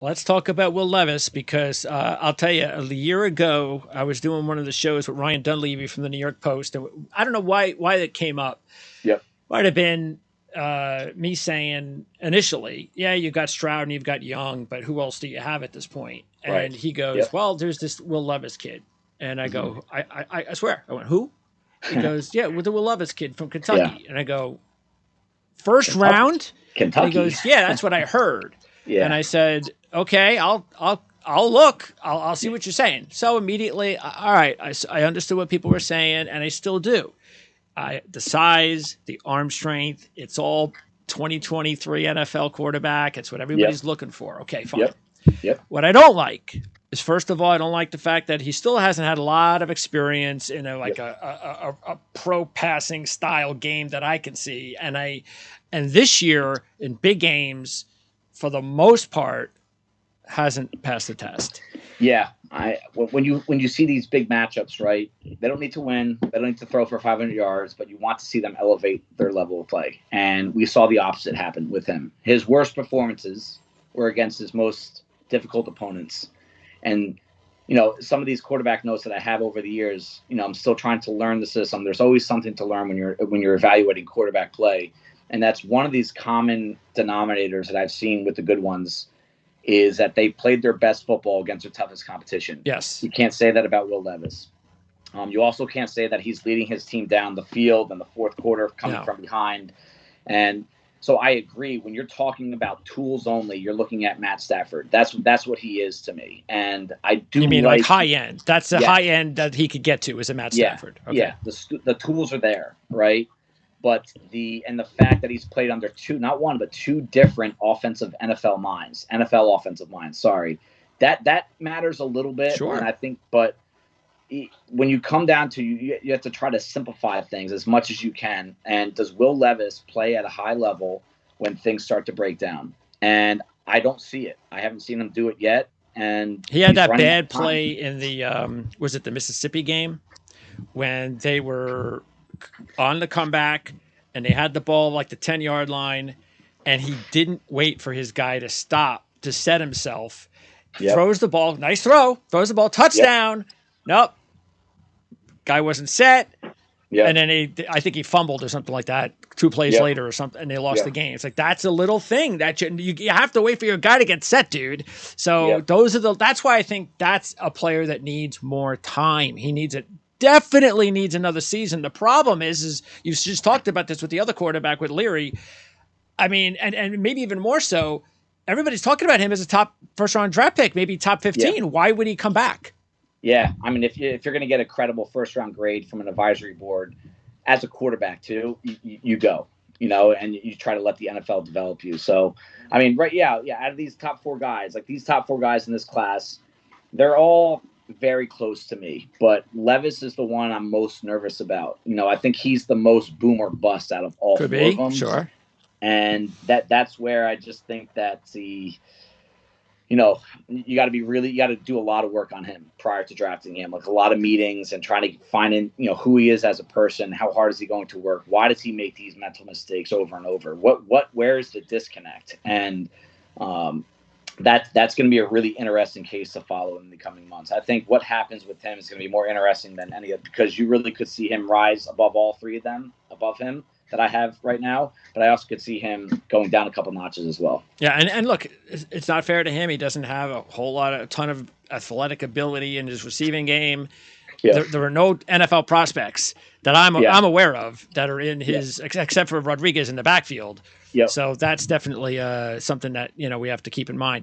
Let's talk about Will Levis because I'll tell you, a year ago, I was doing one of the shows with Ryan Dunleavy from the New York Post. And I don't know why it came up. Yep. Might have been me saying initially, yeah, you've got Stroud and you've got Young, but who else do you have at this point? And Right. he goes, Yep. well, there's this Will Levis kid. And I go, I swear. I went, who? He goes, yeah, with the Will Levis kid from Kentucky. And I go, first round? Kentucky. And he goes, yeah, that's what I heard. Yeah. And I said, okay, I'll look. I'll see what you're saying. So immediately, all right, I understood what people were saying, and I still do. The size, the arm strength, it's all 2023 NFL quarterback. It's what everybody's looking for. Okay, fine. Yep. What I don't like is, first of all, I don't like the fact that he still hasn't had a lot of experience in a pro passing style game that I can see. And this year in big games, for the most part, hasn't passed the test. Yeah, when you see these big matchups, right? They don't need to win. They don't need to throw for 500 yards, but you want to see them elevate their level of play. And we saw the opposite happen with him. His worst performances were against his most difficult opponents. And some of these quarterback notes that I have over the years, I'm still trying to learn the system. There's always something to learn when you're evaluating quarterback play. And that's one of these common denominators that I've seen with the good ones, is that they played their best football against their toughest competition. Yes. You can't say that about Will Levis. You also can't say that he's leading his team down the field in the fourth quarter, coming from behind. And so I agree. When you're talking about tools only, you're looking at Matt Stafford. That's what he is to me. And I do. You mean like high end? That's the high end that he could get to, is a Matt Stafford. Okay. Yeah. The tools are there, right? But the fact that he's played under not one, but two different offensive offensive minds. Sorry, that matters a little bit. Sure. And I think, but when you come down to you have to try to simplify things as much as you can. And does Will Levis play at a high level when things start to break down? And I don't see it. I haven't seen him do it yet. And he had that bad play in the was it the Mississippi game when they were on the comeback and they had the ball like the 10-yard line, and he didn't wait for his guy to stop to set himself. Throws the ball, nice throw, throws the ball, touchdown. Nope. Guy wasn't set. And then I think he fumbled or something like that 2 plays later or something, and they lost the game. It's like, that's a little thing that you have to wait for your guy to get set, dude. So that's why I think that's a player that needs more time. He needs it. Definitely needs another season. The problem is you just talked about this with the other quarterback, with Leary. I mean, and maybe even more so, everybody's talking about him as a top first-round draft pick, maybe top 15. Yeah. Why would he come back? Yeah, I mean, if you're going to get a credible first-round grade from an advisory board as a quarterback too, you go, and you try to let the NFL develop you. So, I mean, out of these top 4 guys, like these top 4 guys in this class, they're all very close to me, but Levis is the one I'm most nervous about. I think he's the most boom or bust out of all 4 of them. Sure. And that's where I just think that you got to do a lot of work on him prior to drafting him, like a lot of meetings and trying to find who he is as a person. How hard is he going to work? Why does he make these mental mistakes over and over? Where is the disconnect? And that's going to be a really interesting case to follow in the coming months. I think what happens with him is going to be more interesting than any of, because you really could see him rise above all 3 of them, above him that I have right now. But I also could see him going down a couple notches as well. Yeah, and look, it's not fair to him. He doesn't have a ton of athletic ability in his receiving game. Yeah. There are no NFL prospects that I'm aware of that are in his, except for Rodriguez in the backfield. Yep. So that's definitely something that we have to keep in mind.